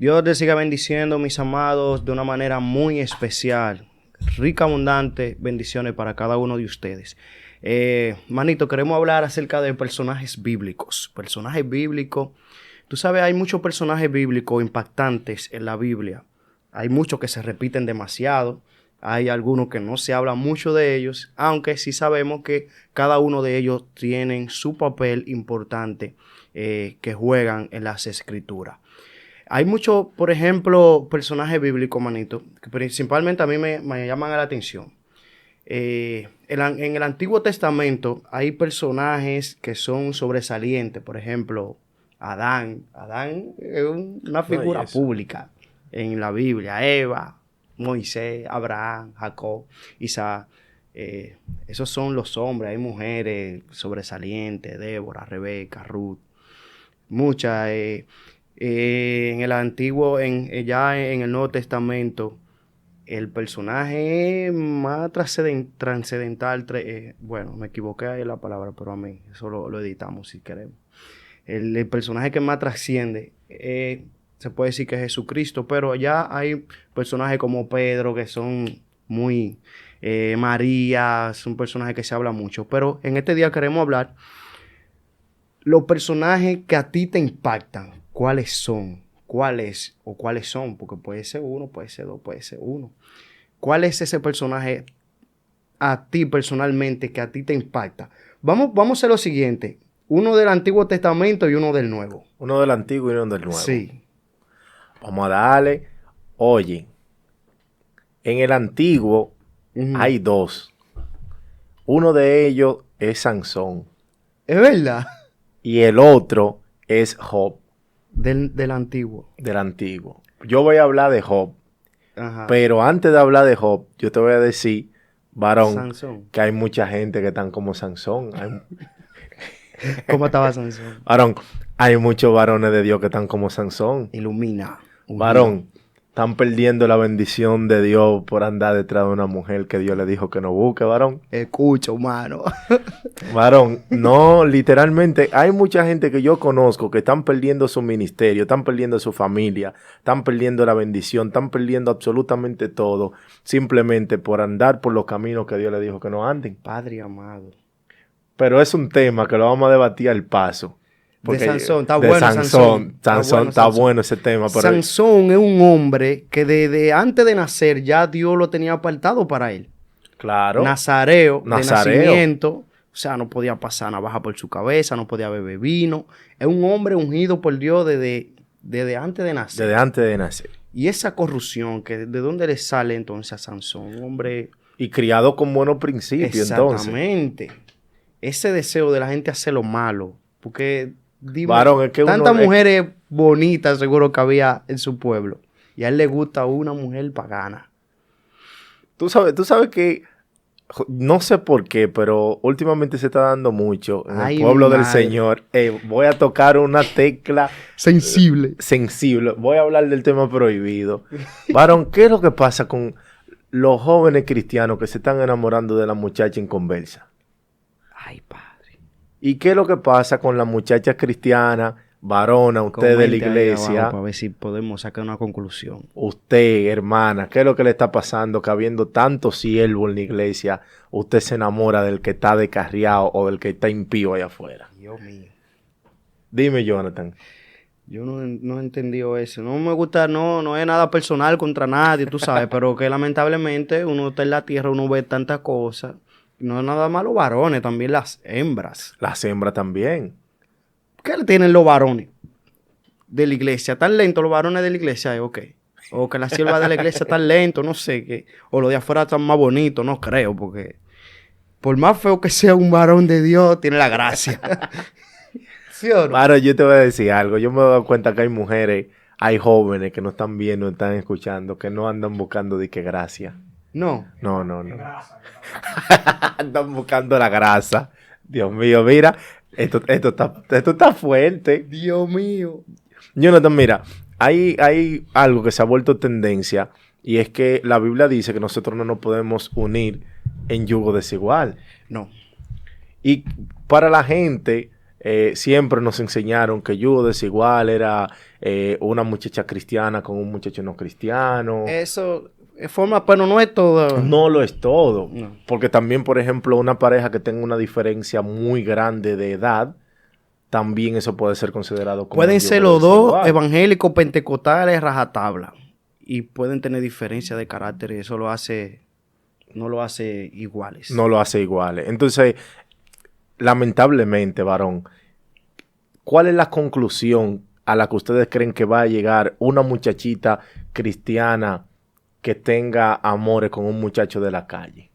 Dios les siga bendiciendo, mis amados, de una manera muy especial. Rica, abundante bendiciones para cada uno de ustedes. Manito, queremos hablar acerca de personajes bíblicos. Personajes bíblicos. Tú sabes, hay muchos personajes bíblicos impactantes en la Biblia. Hay muchos que se repiten demasiado. Hay algunos que no se habla mucho de ellos, aunque sí sabemos que cada uno de ellos tienen su papel importante que juegan en las escrituras. Hay muchos, por ejemplo, personajes bíblicos, manito, que principalmente a mí me llaman a la atención. En el Antiguo Testamento hay personajes que son sobresalientes. Por ejemplo, Adán. Adán es una figura pública en la Biblia. Eva, Moisés, Abraham, Jacob, Isaac. Esos son los hombres. Hay mujeres sobresalientes, Débora, Rebeca, Ruth. Muchas. En el Antiguo, ya en el Nuevo Testamento, el personaje más trascendental, bueno, me equivoqué ahí en la palabra, pero a mí, eso lo editamos si queremos. El personaje que más trasciende, se puede decir que es Jesucristo, pero ya hay personajes como Pedro que son muy, María, son personajes que se habla mucho, pero en este día queremos hablar los personajes que a ti te impactan. ¿Cuáles son? ¿Cuáles son? Porque puede ser uno, puede ser dos, puede ser uno. ¿Cuál es ese personaje a ti personalmente que a ti te impacta? Vamos a hacer lo siguiente. Uno del Antiguo Testamento y uno del Nuevo. Uno del Antiguo y uno del Nuevo. Sí. Vamos a darle. Oye, en el Antiguo hay dos. Uno de ellos es Sansón. ¿Es verdad? Y el otro es Job. Del Antiguo. Del Antiguo. Yo voy a hablar de Job. Ajá. Pero antes de hablar de Job, yo te voy a decir, varón, Sansón. que hay mucha gente que están como Sansón. ¿Cómo estaba Sansón? Varón, hay muchos varones de Dios que están como Sansón. Ilumina. Varón, están perdiendo la bendición de Dios por andar detrás de una mujer que Dios le dijo que no busque, varón. Escucha, humano. Varón, no, literalmente hay mucha gente que yo conozco que están perdiendo su ministerio, están perdiendo su familia, están perdiendo la bendición, están perdiendo absolutamente todo, simplemente por andar por los caminos que Dios le dijo que no anden. Padre amado. Pero es un tema que lo vamos a debatir al paso. De Sansón, está de bueno Sansón. Sansón. Está bueno ese tema. Pero Sansón es un hombre que desde antes de nacer ya Dios lo tenía apartado para él. Claro. Nazareo. De nacimiento. O sea, no podía pasar navaja por su cabeza, no podía beber vino. Es un hombre ungido por Dios desde antes de nacer. Desde antes de nacer. Y esa corrupción, ¿de dónde le sale entonces a Sansón? Un hombre... Y criado con buenos principios, exactamente. Entonces. Ese deseo de la gente hacer lo malo. Porque... dime, varón, es que tantas mujeres bonitas seguro que había en su pueblo. Y a él le gusta una mujer pagana. Tú sabes que, no sé por qué, pero últimamente se está dando mucho en el pueblo del Señor. Voy a tocar una tecla sensible. Sensible. Voy a hablar del tema prohibido. Varón, ¿qué es lo que pasa con los jóvenes cristianos que se están enamorando de la muchacha inconversa? Ay, padre. ¿Y qué es lo que pasa con la muchacha cristiana, varona, usted de la iglesia? Para ver si podemos sacar una conclusión. Usted, hermana, ¿qué es lo que le está pasando? Que habiendo tanto siervo en la iglesia, usted se enamora del que está descarriado o del que está impío allá afuera. Dios mío. Dime, Jonathan. Yo no he entendido eso. No me gusta, no es nada personal contra nadie, tú sabes, pero que lamentablemente uno está en la tierra, uno ve tantas cosas. No es nada más los varones, también las hembras. Las hembras también. ¿Qué le tienen los varones de la iglesia? ¿Tan lentos los varones de la iglesia? Ok. O que las siervas de la iglesia están lentos, no sé qué. O los de afuera están más bonitos, no creo, porque por más feo que sea un varón de Dios, tiene la gracia. ¿Sí o no? Claro, yo te voy a decir algo. Yo me he dado cuenta que hay mujeres, hay jóvenes que no están viendo, están escuchando, que no andan buscando de qué gracia. No. No. Andan buscando la grasa. Dios mío, mira, esto está fuerte. Dios mío. Jonathan, mira, hay algo que se ha vuelto tendencia y es que la Biblia dice que nosotros no nos podemos unir en yugo desigual. No. Y para la gente, siempre nos enseñaron que yugo desigual era una muchacha cristiana con un muchacho no cristiano. Eso forma, pero no es todo. No lo es todo. No. Porque también, por ejemplo, una pareja que tenga una diferencia muy grande de edad, también eso puede ser considerado como Pueden un ser yugo los dos desigual. evangélicos, pentecostales, rajatabla. Y pueden tener diferencia de carácter y eso no lo hace iguales. No lo hace igual. Entonces, lamentablemente, varón, ¿cuál es la conclusión a la que ustedes creen que va a llegar una muchachita cristiana que tenga amores con un muchacho de la calle?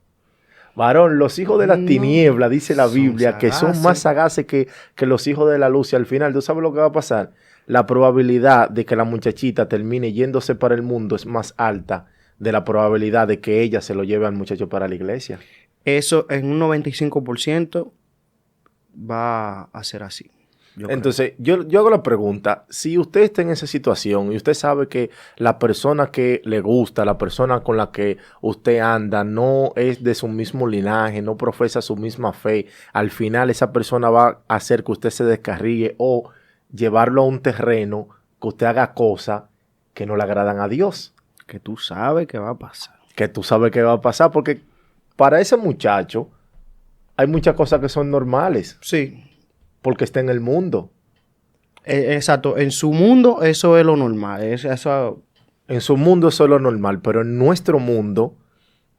Varón, los hijos de la tiniebla, dice la Biblia, que son más sagaces que los hijos de la luz. Y al final, ¿tú sabes lo que va a pasar? La probabilidad de que la muchachita termine yéndose para el mundo es más alta de la probabilidad de que ella se lo lleve al muchacho para la iglesia. Eso en un 95% va a ser así. Entonces, yo hago la pregunta, si usted está en esa situación y usted sabe que la persona que le gusta, la persona con la que usted anda, no es de su mismo linaje, no profesa su misma fe, al final esa persona va a hacer que usted se descarríe o llevarlo a un terreno que usted haga cosas que no le agradan a Dios. Que tú sabes que va a pasar. Que tú sabes que va a pasar, porque para ese muchacho hay muchas cosas que son normales. Sí. Porque está en el mundo. Exacto. En su mundo eso es lo normal. Eso... En su mundo eso es lo normal, pero en nuestro mundo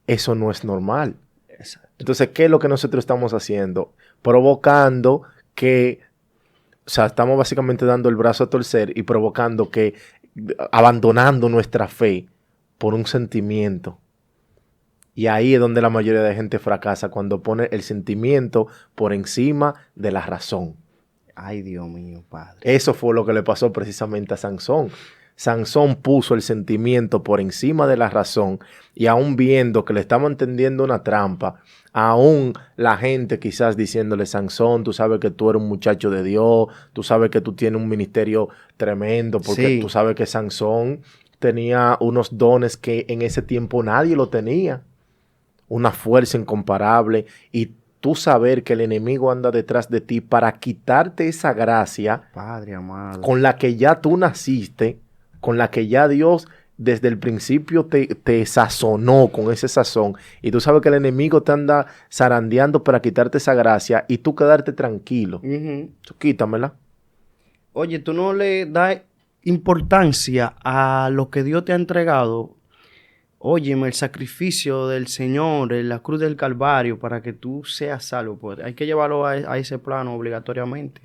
eso no es normal. Exacto. Entonces, ¿qué es lo que nosotros estamos haciendo? Provocando que, o sea, estamos básicamente dando el brazo a torcer y provocando que, abandonando nuestra fe por un sentimiento. Y ahí es donde la mayoría de gente fracasa, cuando pone el sentimiento por encima de la razón. Ay, Dios mío, padre. Eso fue lo que le pasó precisamente a Sansón. Sansón puso el sentimiento por encima de la razón y aún viendo que le estaban tendiendo una trampa, aún la gente quizás diciéndole, Sansón, tú sabes que tú eres un muchacho de Dios, tú sabes que tú tienes un ministerio tremendo, porque Sí. tú sabes que Sansón tenía unos dones que en ese tiempo nadie lo tenía. Una fuerza incomparable y tú saber que el enemigo anda detrás de ti para quitarte esa gracia, Padre amado, con la que ya tú naciste, con la que ya Dios desde el principio te sazonó con ese sazón, y tú sabes que el enemigo te anda zarandeando para quitarte esa gracia y tú quedarte tranquilo. Quítamela. Oye, tú no le das importancia a lo que Dios te ha entregado. Óyeme, el sacrificio del Señor en la cruz del Calvario para que tú seas salvo. Pues hay que llevarlo a ese plano obligatoriamente.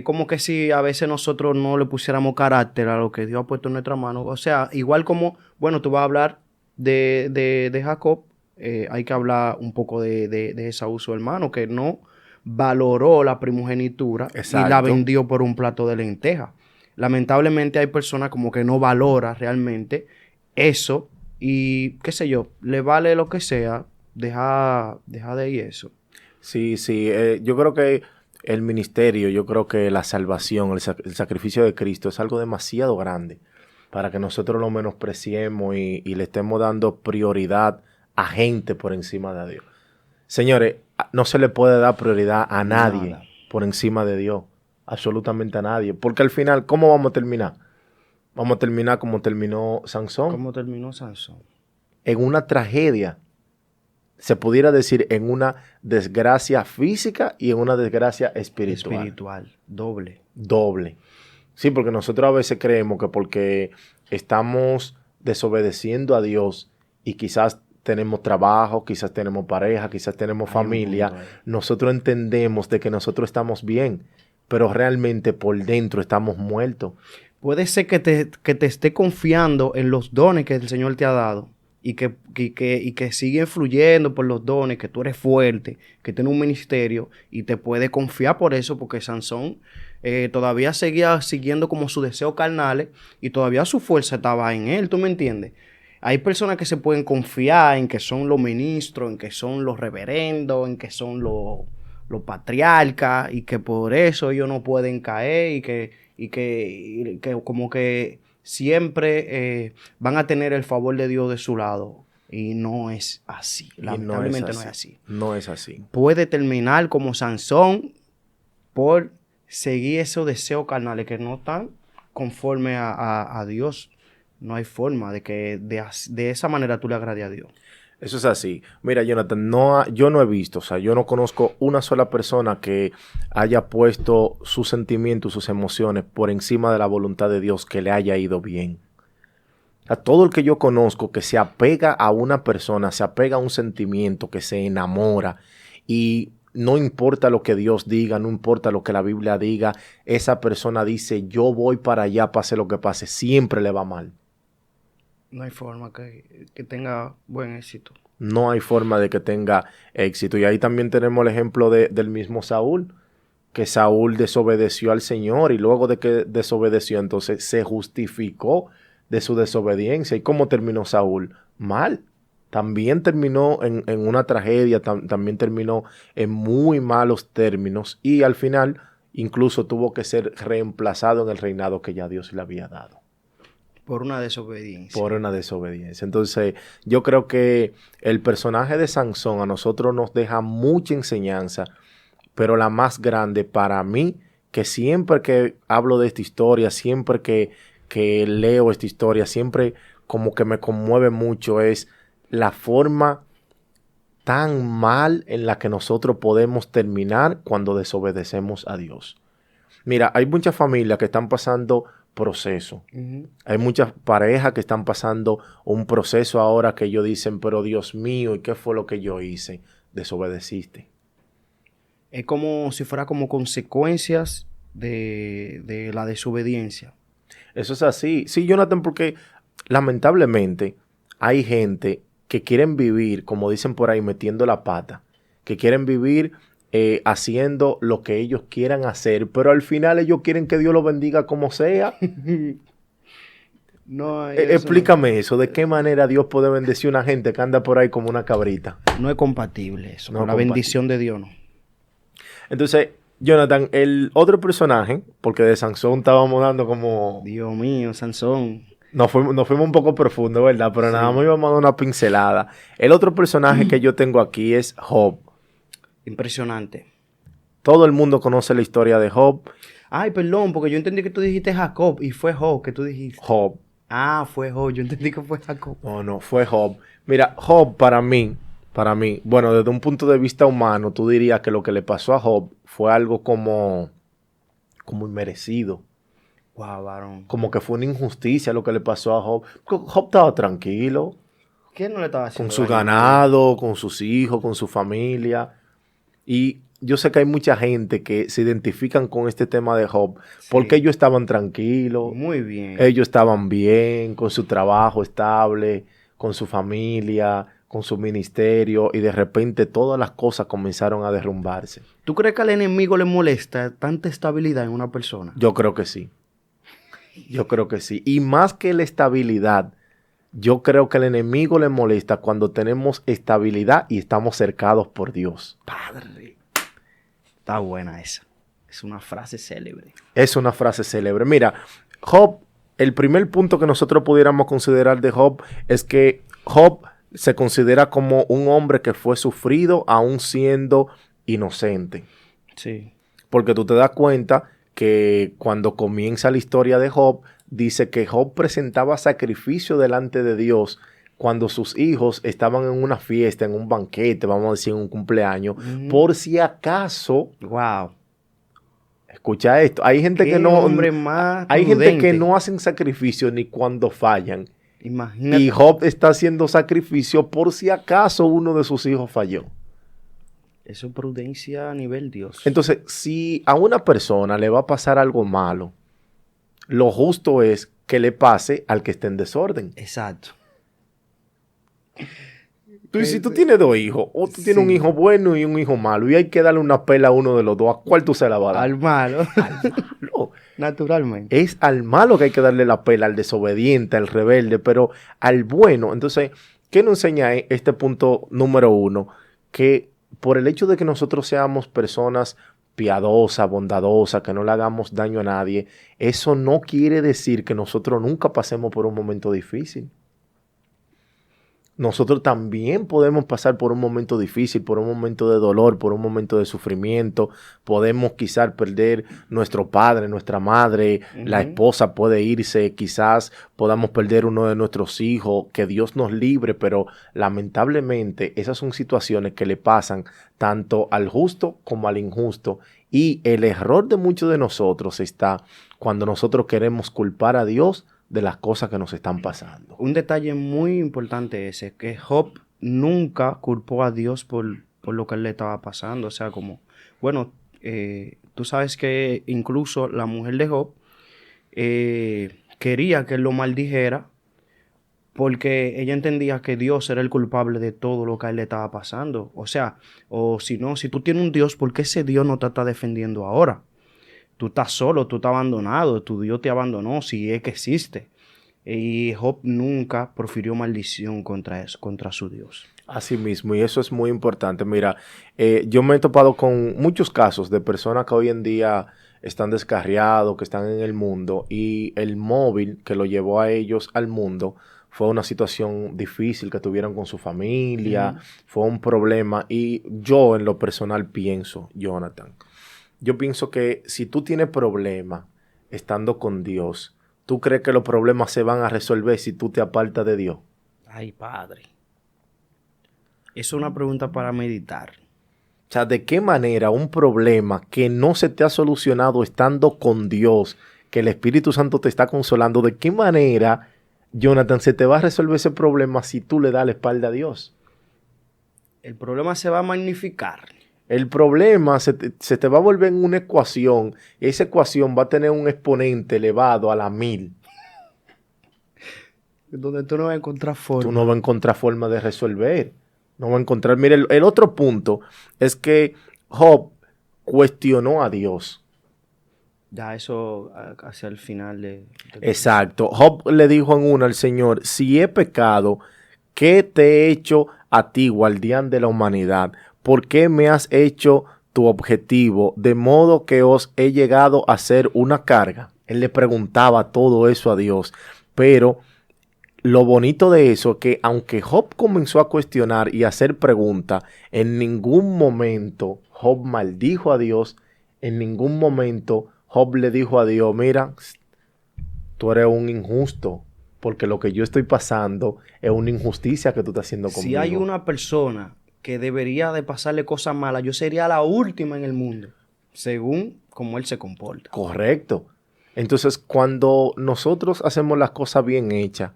Como que si a veces nosotros no le pusiéramos carácter a lo que Dios ha puesto en nuestra mano. O sea, igual como, bueno, tú vas a hablar de Jacob, hay que hablar un poco de Esaú, su hermano, que no valoró la primogenitura. Exacto. Y la vendió por un plato de lenteja. Lamentablemente hay personas como que no valoran realmente eso y qué sé yo, le vale lo que sea, deja de ir eso. Sí, yo creo que el ministerio, yo creo que la salvación, el sacrificio de Cristo es algo demasiado grande para que nosotros lo menospreciemos y le estemos dando prioridad a gente por encima de Dios. Señores, no se le puede dar prioridad a nadie por encima de Dios, absolutamente a nadie, porque al final, ¿cómo vamos a terminar? Vamos a terminar como terminó Sansón. ¿Cómo terminó Sansón? En una tragedia. Se pudiera decir en una desgracia física y en una desgracia espiritual. Espiritual, doble. Doble. Sí, porque nosotros a veces creemos que porque estamos desobedeciendo a Dios y quizás tenemos trabajo, quizás tenemos pareja, quizás tenemos familia, nosotros entendemos de que nosotros estamos bien, pero realmente por dentro estamos muertos. Puede ser que te esté confiando en los dones que el Señor te ha dado y que sigue fluyendo por los dones, que tú eres fuerte, que tienes un ministerio y te puede confiar por eso, porque Sansón todavía seguía siguiendo como sus deseos carnales y todavía su fuerza estaba en él, ¿tú me entiendes? Hay personas que se pueden confiar en que son los ministros, en que son los reverendos, en que son los patriarcas y que por eso ellos no pueden caer y que como que siempre van a tener el favor de Dios de su lado. Y no es así. Lamentablemente no es así. No es así. Puede terminar como Sansón por seguir esos deseos carnales que no están conforme a Dios. No hay forma de que de esa manera tú le agrade a Dios. Eso es así. Mira, Jonathan, yo no he visto, o sea, yo no conozco una sola persona que haya puesto sus sentimientos, sus emociones por encima de la voluntad de Dios que le haya ido bien. A todo el que yo conozco que se apega a una persona, se apega a un sentimiento, que se enamora y no importa lo que Dios diga, no importa lo que la Biblia diga, esa persona dice, yo voy para allá, pase lo que pase, siempre le va mal. No hay forma que tenga buen éxito. No hay forma de que tenga éxito. Y ahí también tenemos el ejemplo del mismo Saúl, que Saúl desobedeció al Señor y luego de que desobedeció, entonces se justificó de su desobediencia. ¿Y cómo terminó Saúl? Mal. También terminó en una tragedia, también terminó en muy malos términos y al final incluso tuvo que ser reemplazado en el reinado que ya Dios le había dado. Por una desobediencia. Por una desobediencia. Entonces, yo creo que el personaje de Sansón a nosotros nos deja mucha enseñanza, pero la más grande para mí, que siempre que hablo de esta historia, siempre que leo esta historia, siempre como que me conmueve mucho, es la forma tan mal en la que nosotros podemos terminar cuando desobedecemos a Dios. Mira, hay muchas familias que están pasando proceso. Hay muchas parejas que están pasando un proceso ahora que ellos dicen, pero Dios mío, ¿y qué fue lo que yo hice? Desobedeciste. Es como si fuera como consecuencias de la desobediencia. Eso es así. Sí, Jonathan, porque lamentablemente hay gente que quieren vivir, como dicen por ahí, metiendo la pata, que quieren vivir haciendo lo que ellos quieran hacer, pero al final ellos quieren que Dios los bendiga como sea. No, explícame eso, ¿de qué manera Dios puede bendecir a una gente que anda por ahí como una cabrita? No es compatible eso, No con la bendición de Dios, no. Entonces, Jonathan, el otro personaje, porque de Sansón estábamos dando como... Dios mío, Sansón. Nos fuimos un poco profundo, ¿verdad? Pero Sí. nada más íbamos a dar una pincelada. El otro personaje que yo tengo aquí es Job. Impresionante. Todo el mundo conoce la historia de Job. Ay, perdón, porque yo entendí que tú dijiste Jacob y fue Job que tú dijiste. Job. Ah, fue Job. Yo entendí que fue Jacob. No, fue Job. Mira, Job para mí, bueno, desde un punto de vista humano, tú dirías que lo que le pasó a Job fue algo como inmerecido. Wow, varón. Como que fue una injusticia lo que le pasó a Job. Job estaba tranquilo. ¿Qué no le estaba haciendo? Con su ganado, con sus hijos, con su familia. Y yo sé que hay mucha gente que se identifican con este tema de Job, sí, porque ellos estaban tranquilos. Muy bien. Ellos estaban bien, con su trabajo estable, con su familia, con su ministerio, y de repente todas las cosas comenzaron a derrumbarse. ¿Tú crees que al enemigo le molesta tanta estabilidad en una persona? Yo creo que sí. Yo creo que sí. Y más que la estabilidad, yo creo que al enemigo le molesta cuando tenemos estabilidad y estamos cercados por Dios. Padre. Está buena esa. Es una frase célebre. Es una frase célebre. Mira, Job, el primer punto que nosotros pudiéramos considerar de Job es que Job se considera como un hombre que fue sufrido aún siendo inocente. Sí. Porque tú te das cuenta que cuando comienza la historia de Job, dice que Job presentaba sacrificio delante de Dios cuando sus hijos estaban en una fiesta, en un banquete, vamos a decir, en un cumpleaños, por si acaso... Wow. Escucha esto, hay gente que no... hombre más hay prudente. gente que no hacen sacrificio ni cuando fallan. Imagínate. Y Job está haciendo sacrificio por si acaso uno de sus hijos falló. Eso es prudencia a nivel Dios. Entonces, si a una persona le va a pasar algo malo, lo justo es que le pase al que esté en desorden. Exacto. Tú, si tú tienes dos hijos, o tú tienes un hijo bueno y un hijo malo, y hay que darle una pela a uno de los dos, ¿a cuál tú se la vas a dar? Al malo. Al malo. Naturalmente. Es al malo que hay que darle la pela, al desobediente, al rebelde, pero al bueno. Entonces, ¿qué nos enseña este punto número 1? Que por el hecho de que nosotros seamos personas piadosas, bondadosas, que no le hagamos daño a nadie, eso no quiere decir que nosotros nunca pasemos por un momento difícil. nosotros también podemos pasar por un momento difícil, por un momento de dolor, por un momento de sufrimiento. Podemos quizás perder nuestro padre, nuestra madre, la esposa puede irse, quizás podamos perder uno de nuestros hijos, que Dios nos libre, pero lamentablemente esas son situaciones que le pasan tanto al justo como al injusto. Y el error de muchos de nosotros está cuando nosotros queremos culpar a Dios de las cosas que nos están pasando. Un detalle muy importante ese, que Job nunca culpó a Dios por lo que él le estaba pasando. O sea, como, bueno, tú sabes que incluso la mujer de Job quería que él lo maldijera porque ella entendía que Dios era el culpable de todo lo que a él le estaba pasando. O sea, o si no, si tú tienes un Dios, ¿por qué ese Dios no te está defendiendo ahora? Tú estás solo, tú estás abandonado, tu Dios te abandonó, si es que existe. Y Job nunca profirió maldición contra eso, contra su Dios. Así mismo, y eso es muy importante. Mira, yo me he topado con muchos casos de personas que hoy en día están descarriados, que están en el mundo, y el móvil que lo llevó a ellos al mundo fue una situación difícil que tuvieron con su familia, fue un problema, y yo en lo personal pienso, Jonathan, yo pienso que si tú tienes problemas estando con Dios, ¿tú crees que los problemas se van a resolver si tú te apartas de Dios? Ay, Padre. Es una pregunta para meditar. O sea, ¿de qué manera un problema que no se te ha solucionado estando con Dios, que el Espíritu Santo te está consolando, de qué manera, Jonathan, se te va a resolver ese problema si tú le das la espalda a Dios? El problema se va a magnificar. El problema se te va a volver en una ecuación. Esa ecuación va a tener un exponente elevado a la 1000. Donde tú no vas a encontrar forma. Tú no vas a encontrar forma de resolver. No vas a encontrar. Mire, el otro punto es que Job cuestionó a Dios. Ya eso hacia el final Exacto. Job le dijo en una al Señor: si he pecado, ¿qué te he hecho a ti, guardián de la humanidad? ¿Por qué me has hecho tu objetivo, de modo que os he llegado a ser una carga? Él le preguntaba todo eso a Dios, pero lo bonito de eso es que aunque Job comenzó a cuestionar y a hacer preguntas, en ningún momento Job maldijo a Dios, en ningún momento Job le dijo a Dios: mira, tú eres un injusto, porque lo que yo estoy pasando es una injusticia que tú estás haciendo conmigo. Si hay una persona que debería de pasarle cosas malas, yo sería la última en el mundo, según cómo él se comporta. Correcto. Entonces, cuando nosotros hacemos las cosas bien hechas,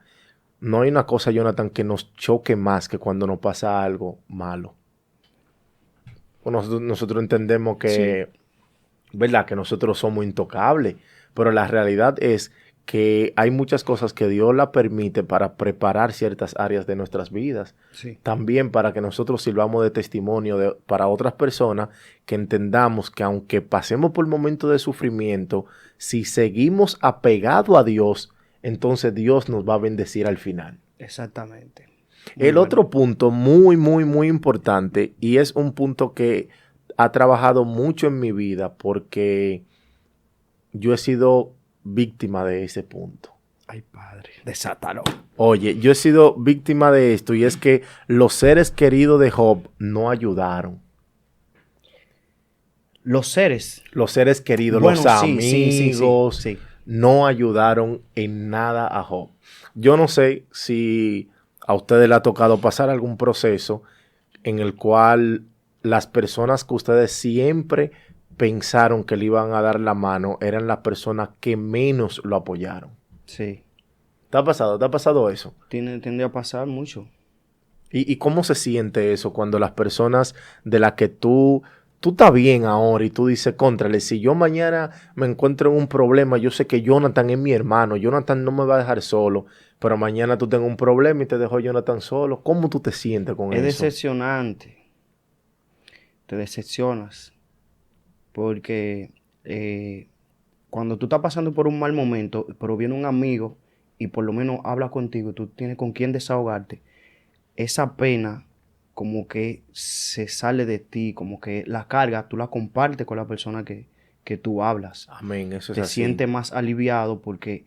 no hay una cosa, Jonathan, que nos choque más que cuando nos pasa algo malo. Nosotros entendemos que, sí, ¿verdad?, que nosotros somos intocables, pero la realidad es que hay muchas cosas que Dios la permite para preparar ciertas áreas de nuestras vidas. Sí. También para que nosotros sirvamos de testimonio para otras personas, que entendamos que aunque pasemos por momentos de sufrimiento, si seguimos apegados a Dios, entonces Dios nos va a bendecir al final. Exactamente. El otro punto muy, muy, muy importante, y es un punto que ha trabajado mucho en mi vida porque yo he sido víctima de ese punto. Ay, Padre, desátalo. Oye, yo he sido víctima de esto, y es que los seres queridos de Job no ayudaron. Los seres queridos, bueno, los amigos, sí. No ayudaron en nada a Job. Yo no sé si a ustedes les ha tocado pasar algún proceso en el cual las personas que ustedes siempre pensaron que le iban a dar la mano eran las personas que menos lo apoyaron. Sí. ¿Te ha pasado? ¿Te ha pasado eso? Tiende a pasar mucho. ¿Y cómo se siente eso cuando las personas de las que tú estás bien ahora y tú dices: contrale, si yo mañana me encuentro en un problema, yo sé que Jonathan es mi hermano, Jonathan no me va a dejar solo, pero mañana tú tengas un problema y te dejo Jonathan solo? ¿Cómo tú te sientes con eso? Es decepcionante. Te decepcionas. Porque cuando tú estás pasando por un mal momento, pero viene un amigo y por lo menos habla contigo, tú tienes con quién desahogarte, esa pena como que se sale de ti, como que la carga tú la compartes con la persona que tú hablas. Amén, eso es Te así. sientes más aliviado porque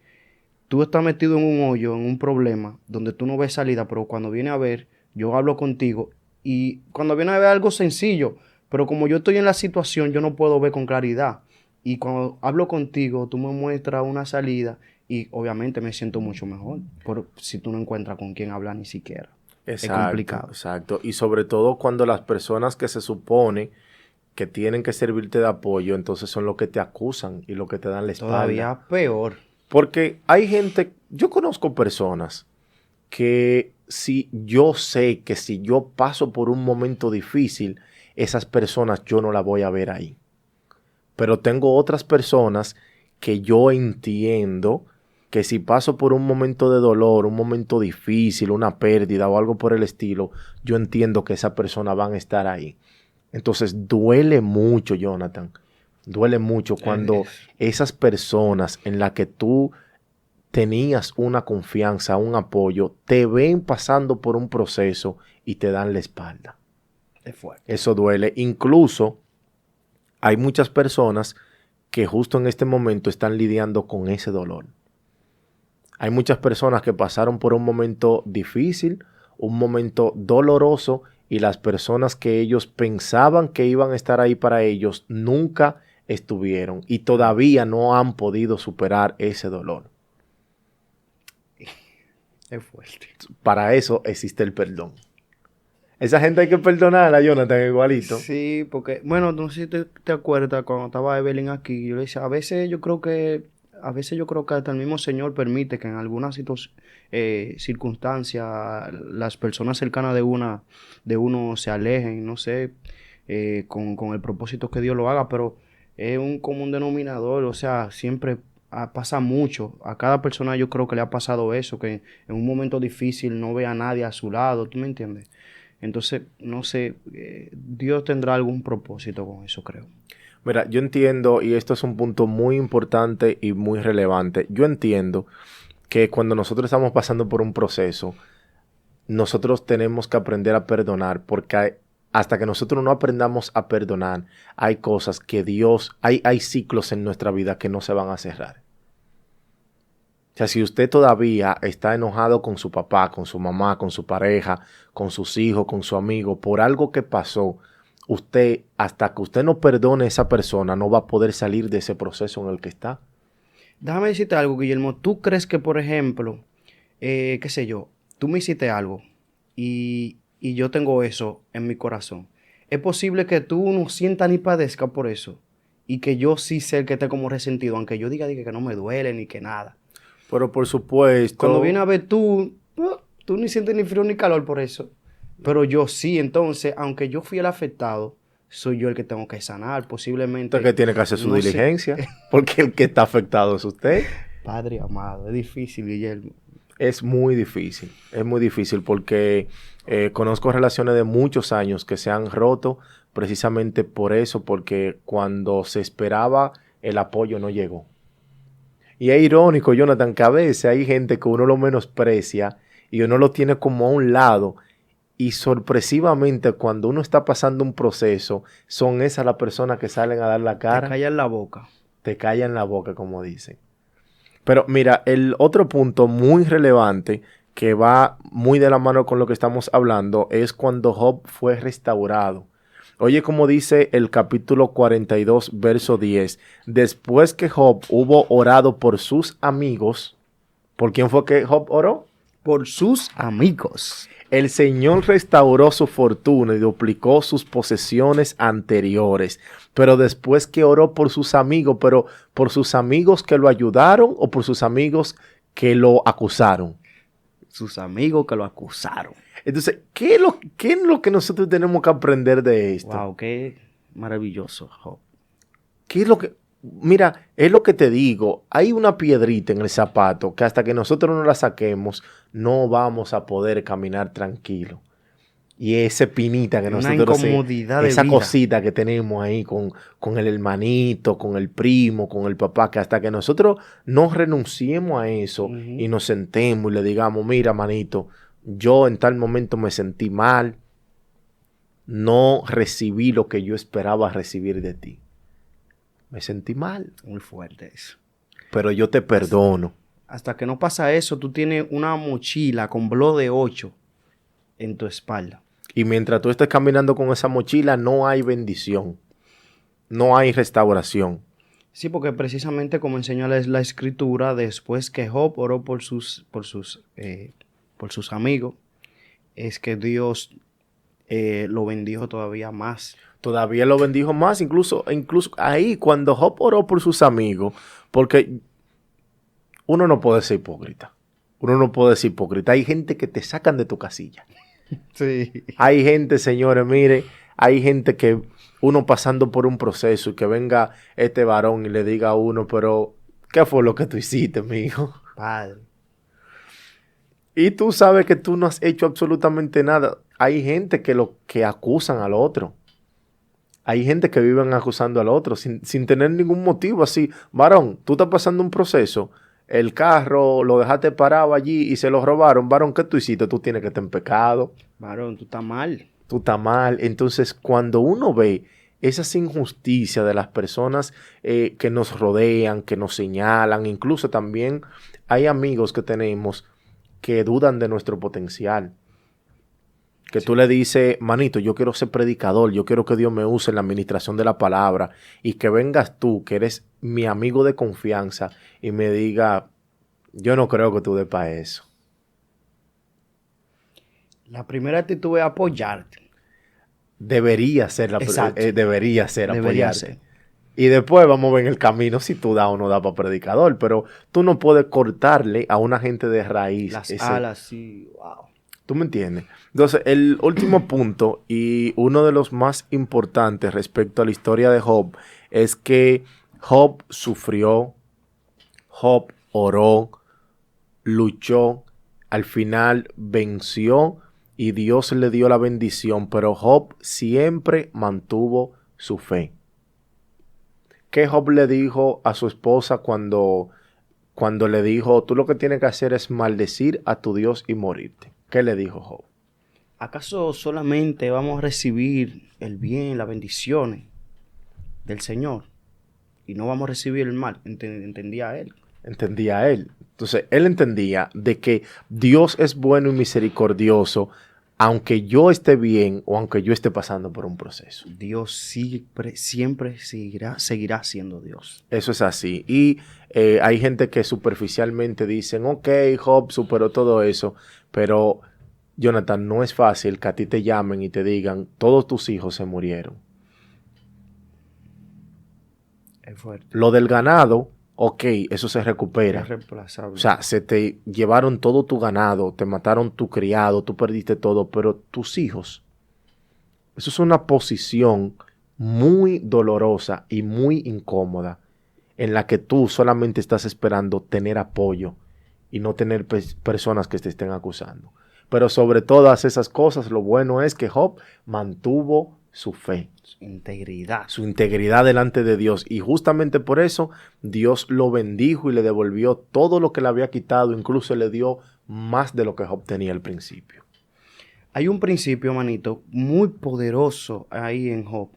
tú estás metido en un hoyo, en un problema, donde tú no ves salida, pero cuando viene a ver, yo hablo contigo y cuando viene a ver algo sencillo, pero como yo estoy en la situación, yo no puedo ver con claridad. Y cuando hablo contigo, tú me muestras una salida y obviamente me siento mucho mejor, por si tú no encuentras con quién hablar ni siquiera. Es complicado. Exacto. Y sobre todo cuando las personas que se supone que tienen que servirte de apoyo, entonces son los que te acusan y los que te dan la espalda. Todavía peor. Porque hay gente, yo conozco personas que si yo sé que si yo paso por un momento difícil, esas personas yo no las voy a ver ahí. Pero tengo otras personas que yo entiendo que si paso por un momento de dolor, un momento difícil, una pérdida o algo por el estilo, yo entiendo que esas personas van a estar ahí. Entonces duele mucho, Jonathan. Duele mucho cuando esas personas en las que tú tenías una confianza, un apoyo, te ven pasando por un proceso y te dan la espalda. Es fuerte. Eso duele. Incluso hay muchas personas que justo en este momento están lidiando con ese dolor. Hay muchas personas que pasaron por un momento difícil, un momento doloroso, y las personas que ellos pensaban que iban a estar ahí para ellos nunca estuvieron y todavía no han podido superar ese dolor. Es fuerte. Para eso existe el perdón. Esa gente hay que perdonarla, Jonathan, igualito. Sí, porque, bueno, no sé si te acuerdas cuando estaba Evelyn aquí, yo le decía, a veces yo creo que hasta el mismo Señor permite que en algunas circunstancias las personas cercanas de uno se alejen, no sé, con el propósito que Dios lo haga, pero es un común denominador, o sea, siempre pasa mucho. A cada persona yo creo que le ha pasado eso, que en un momento difícil no ve a nadie a su lado, ¿tú me entiendes? Entonces, no sé, Dios tendrá algún propósito con eso, creo. Mira, yo entiendo, y esto es un punto muy importante y muy relevante, yo entiendo que cuando nosotros estamos pasando por un proceso, nosotros tenemos que aprender a perdonar, porque hasta que nosotros no aprendamos a perdonar, hay cosas que hay ciclos en nuestra vida que no se van a cerrar. O sea, si usted todavía está enojado con su papá, con su mamá, con su pareja, con sus hijos, con su amigo, por algo que pasó, usted, hasta que usted no perdone a esa persona, no va a poder salir de ese proceso en el que está. Déjame decirte algo, Guillermo. ¿Tú crees que, por ejemplo, qué sé yo, tú me hiciste algo y yo tengo eso en mi corazón? ¿Es posible que tú no sientas ni padezca por eso? Y que yo sí sé el que esté como resentido, aunque yo diga que no me duele ni que nada. Pero por supuesto... Cuando viene a ver tú ni sientes ni frío ni calor por eso. Pero yo sí, entonces, aunque yo fui el afectado, soy yo el que tengo que sanar, posiblemente. Usted que tiene que hacer su no diligencia, porque el que está afectado es usted. Padre amado, es difícil, Guillermo. Es muy difícil porque conozco relaciones de muchos años que se han roto precisamente por eso, porque cuando se esperaba el apoyo no llegó. Y es irónico, Jonathan, que a veces hay gente que uno lo menosprecia y uno lo tiene como a un lado. Y sorpresivamente, cuando uno está pasando un proceso, son esas las personas que salen a dar la cara. Te callan la boca. Te callan la boca, como dicen. Pero mira, el otro punto muy relevante que va muy de la mano con lo que estamos hablando es cuando Job fue restaurado. Oye, como dice el capítulo 42, verso 10. Después que Job hubo orado por sus amigos, ¿por quién fue que Job oró? Por sus amigos. El Señor restauró su fortuna y duplicó sus posesiones anteriores. Pero después que oró por sus amigos, pero por sus amigos que lo ayudaron o por sus amigos que lo acusaron. Sus amigos que lo acusaron. Entonces, ¿qué es lo que nosotros tenemos que aprender de esto? Wow, qué maravilloso, Job. ¿Qué es lo que...? Mira, es lo que te digo. Hay una piedrita en el zapato que hasta que nosotros no la saquemos, no vamos a poder caminar tranquilo. Y esa pinita que nosotros... Esa cosita que tenemos ahí con el hermanito, con el primo, con el papá, que hasta que nosotros no renunciemos a eso y nos sentemos y le digamos, mira, manito, yo en tal momento me sentí mal, no recibí lo que yo esperaba recibir de ti. Me sentí mal. Muy fuerte eso. Pero yo te perdono. Hasta que no pasa eso, tú tienes una mochila con blog de 8 en tu espalda. Y mientras tú estés caminando con esa mochila, no hay bendición. No hay restauración. Sí, porque precisamente como enseña la escritura, después que Job oró por sus amigos, es que Dios lo bendijo todavía más. Todavía lo bendijo más, incluso ahí cuando Job oró por sus amigos, porque uno no puede ser hipócrita. Uno no puede ser hipócrita. Hay gente que te sacan de tu casilla. Sí. Hay gente, señores, mire, hay gente que uno pasando por un proceso y que venga este varón y le diga a uno, pero ¿qué fue lo que tú hiciste, mi hijo? Padre. Y tú sabes que tú no has hecho absolutamente nada. Hay gente que acusan al otro. Hay gente que viven acusando al otro sin tener ningún motivo. Así, varón, tú estás pasando un proceso, el carro lo dejaste parado allí y se lo robaron. Varón, ¿qué tú hiciste? Tú tienes que estar en pecado. Varón, tú estás mal. Tú estás mal. Entonces, cuando uno ve esas injusticias de las personas que nos rodean, que nos señalan, incluso también hay amigos que tenemos que dudan de nuestro potencial. Que tú le dices, manito, yo quiero ser predicador, yo quiero que Dios me use en la administración de la palabra, y que vengas tú, que eres mi amigo de confianza, y me diga, yo no creo que tú des para eso. La primera actitud es apoyarte. Debería ser Debería apoyarte. ser. Y después vamos a ver en el camino si tú das o no das para predicador, pero tú no puedes cortarle a una gente de raíz. Las alas, sí, wow. ¿Tú me entiendes? Entonces, el último punto y uno de los más importantes respecto a la historia de Job es que Job sufrió, Job oró, luchó, al final venció y Dios le dio la bendición, pero Job siempre mantuvo su fe. ¿Qué Job le dijo a su esposa cuando le dijo, tú lo que tienes que hacer es maldecir a tu Dios y morirte? ¿Qué le dijo Job? ¿Acaso solamente vamos a recibir el bien, las bendiciones del Señor y no vamos a recibir el mal? Entendía él. Entendía él. Entonces, él entendía de que Dios es bueno y misericordioso, aunque yo esté bien o aunque yo esté pasando por un proceso. Dios siempre seguirá siendo Dios. Eso es así. Y hay gente que superficialmente dicen, ok, Job superó todo eso, pero Jonathan, no es fácil que a ti te llamen y te digan, todos tus hijos se murieron. Es fuerte. Lo del ganado, ok, eso se recupera. Es reemplazable. O sea, se te llevaron todo tu ganado, te mataron tu criado, tú perdiste todo, pero tus hijos, eso es una posición muy dolorosa y muy incómoda en la que tú solamente estás esperando tener apoyo y no tener personas que te estén acusando. Pero sobre todas esas cosas, lo bueno es que Job mantuvo su fe. Su integridad delante de Dios. Y justamente por eso Dios lo bendijo y le devolvió todo lo que le había quitado. Incluso le dio más de lo que Job tenía al principio. Hay un principio, manito, muy poderoso ahí en Job.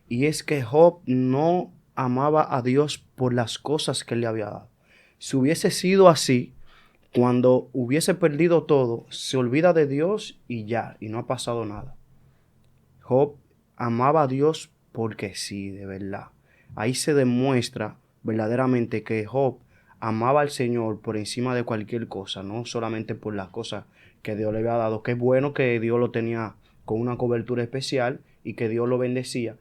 Y es que Job no amaba a Dios por las cosas que él le había dado. Si hubiese sido así, cuando hubiese perdido todo, se olvida de Dios y ya, y no ha pasado nada. Job amaba a Dios porque sí, de verdad. Ahí se demuestra verdaderamente que Job amaba al Señor por encima de cualquier cosa, no solamente por las cosas que Dios le había dado. Que es bueno que Dios lo tenía con una cobertura especial y que Dios lo bendecía,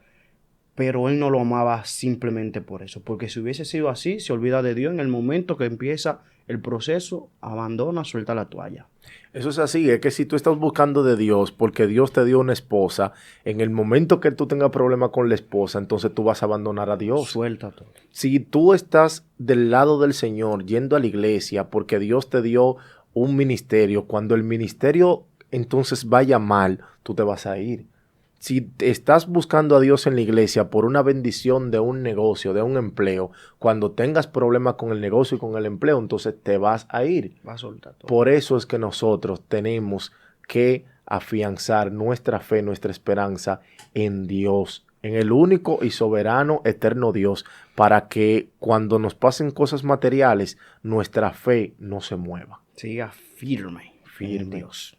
pero él no lo amaba simplemente por eso, porque si hubiese sido así, se olvida de Dios en el momento que empieza el proceso, abandona, suelta la toalla. Eso es así, es que si tú estás buscando de Dios porque Dios te dio una esposa, en el momento que tú tengas problemas con la esposa, entonces tú vas a abandonar a Dios. Suelta todo. Si tú estás del lado del Señor, yendo a la iglesia porque Dios te dio un ministerio, cuando el ministerio entonces vaya mal, tú te vas a ir. Si estás buscando a Dios en la iglesia por una bendición de un negocio, de un empleo, cuando tengas problemas con el negocio y con el empleo, entonces te vas a ir. Va a soltar todo. Por eso es que nosotros tenemos que afianzar nuestra fe, nuestra esperanza en Dios, en el único y soberano eterno Dios, para que cuando nos pasen cosas materiales, nuestra fe no se mueva. Siga firme en Firme. Dios.